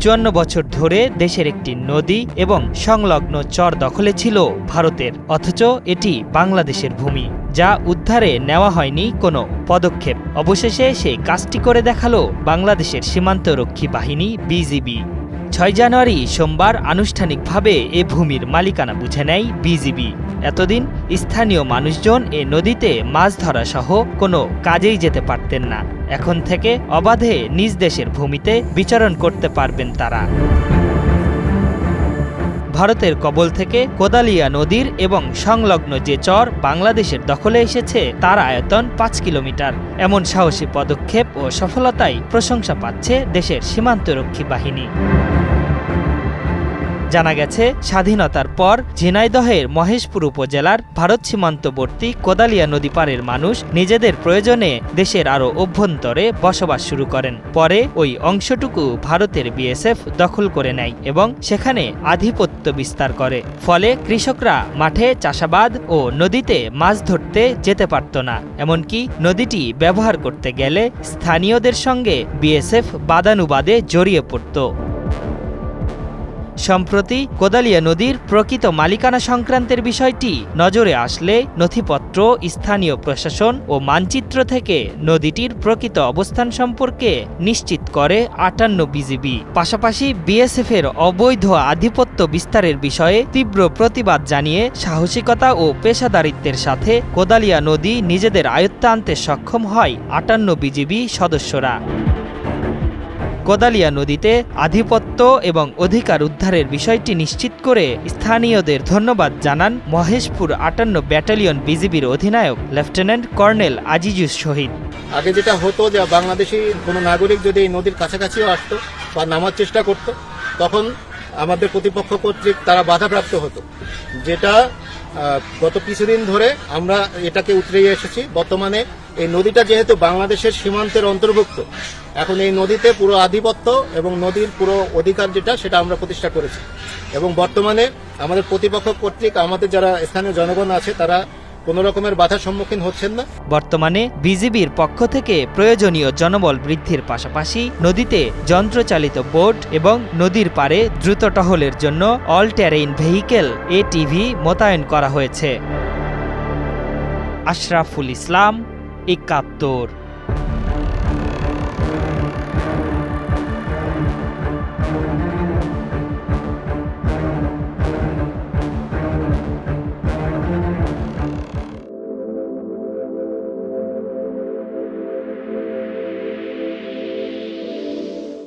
৫৪ বছর ধরে দেশের একটি নদী এবং সংলগ্ন চর দখলে ছিল ভারতের, অথচ এটি বাংলাদেশের ভূমি, যা উদ্ধারে নেওয়া হয়নি কোনো পদক্ষেপ। অবশেষে সেই কাজটি করে দেখালো বাংলাদেশের সীমান্তরক্ষী বাহিনী বিজিবি। ৬ জানুয়ারি সোমবার আনুষ্ঠানিকভাবে এ ভূমির মালিকানা বুঝে নেয় বিজিবি। এতদিন স্থানীয় মানুষজন এ নদীতে মাছ ধরা সহ কোনো কাজেই যেতে পারতেন না। এখন থেকে অবাধে নিজ দেশের ভূমিতে বিচরণ করতে পারবেন তারা। ভারতের কবল থেকে কোদালিয়া নদীর এবং সংলগ্ন যে চর বাংলাদেশের দখলে এসেছে তার আয়তন ৫ কিলোমিটার। এমন সাহসী পদক্ষেপ ও সফলতায় প্রশংসা পাচ্ছে দেশের সীমান্তরক্ষী বাহিনী। জানা গেছে, স্বাধীনতার পর ঝিনাইদহের মহেশপুর উপজেলার ভারত সীমান্তবর্তী কোদালিয়া নদী পারের মানুষ নিজেদের প্রয়োজনে দেশের আরও অভ্যন্তরে বসবাস শুরু করেন। পরে ওই অংশটুকু ভারতের বিএসএফ দখল করে নেয় এবং সেখানে আধিপত্য বিস্তার করে। ফলে কৃষকরা মাঠে চাষাবাদ ও নদীতে মাছ ধরতে যেতে পারত না। এমনকি নদীটি ব্যবহার করতে গেলে স্থানীয়দের সঙ্গে বিএসএফ বাদানুবাদে জড়িয়ে পড়ত। সম্প্রতি কোদালিয়া নদীর প্রকৃত মালিকানা সংক্রান্তের বিষয়টি নজরে আসলে নথিপত্র, স্থানীয় প্রশাসন ও মানচিত্র থেকে নদীটির প্রকৃত অবস্থান সম্পর্কে নিশ্চিত করে ৫৮ বিজিবি। পাশাপাশি বিএসএফের অবৈধ আধিপত্য বিস্তারের বিষয়ে তীব্র প্রতিবাদ জানিয়ে সাহসিকতা ও পেশাদারিত্বের সাথে কোদালিয়া নদী নিজেদের আয়ত্তে আনতে সক্ষম হয় ৫৮ বিজিবি সদস্যরা। কোদালিয়া নদীতে আধিপত্য এবং অধিকার উদ্ধারের বিষয়টি নিশ্চিত করে স্থানীয়দের ধন্যবাদ জানান মহেশপুর ৫৮ ব্যাটালিয়ন বিজিবির অধিনায়ক লেফটেন্যান্ট কর্নেল আজিজুস শহীদ। আগে যেটা হতো যে বাংলাদেশি কোনো নাগরিক যদি এই নদীর কাছাকাছিও আসতো বা নামার চেষ্টা করত, তখন আমাদের প্রতিপক্ষ কর্তৃক তারা বাধাপ্রাপ্ত হতো, যেটা গত কিছুদিন ধরে আমরা এটাকে উতরিয়ে এসেছি। বর্তমানে এই নদীটা যেহেতু বাংলাদেশের সীমান্তের অন্তর্ভুক্ত, এখন এই নদীতে পুরো আধিপত্য এবং নদীর পুরো অধিকার যেটা সেটা আমরা প্রতিষ্ঠা করেছি এবং বর্তমানে আমাদের প্রতিপক্ষ কর্তৃক আমাদের যারা স্থানীয় জনগণ আছে তারা কোনো রকমের বাধার সম্মুখীন হচ্ছেন না। বর্তমানে বিজিবির পক্ষ থেকে প্রয়োজনীয় জনবল বৃদ্ধির পাশাপাশি নদীতে যন্ত্রচালিত বোট এবং নদীর পাড়ে দ্রুত টহলের জন্য অল টেরেইন ভেহিকেল এটিভি মোতায়েন করা হয়েছে। আশরাফুল ইসলাম, ৭১।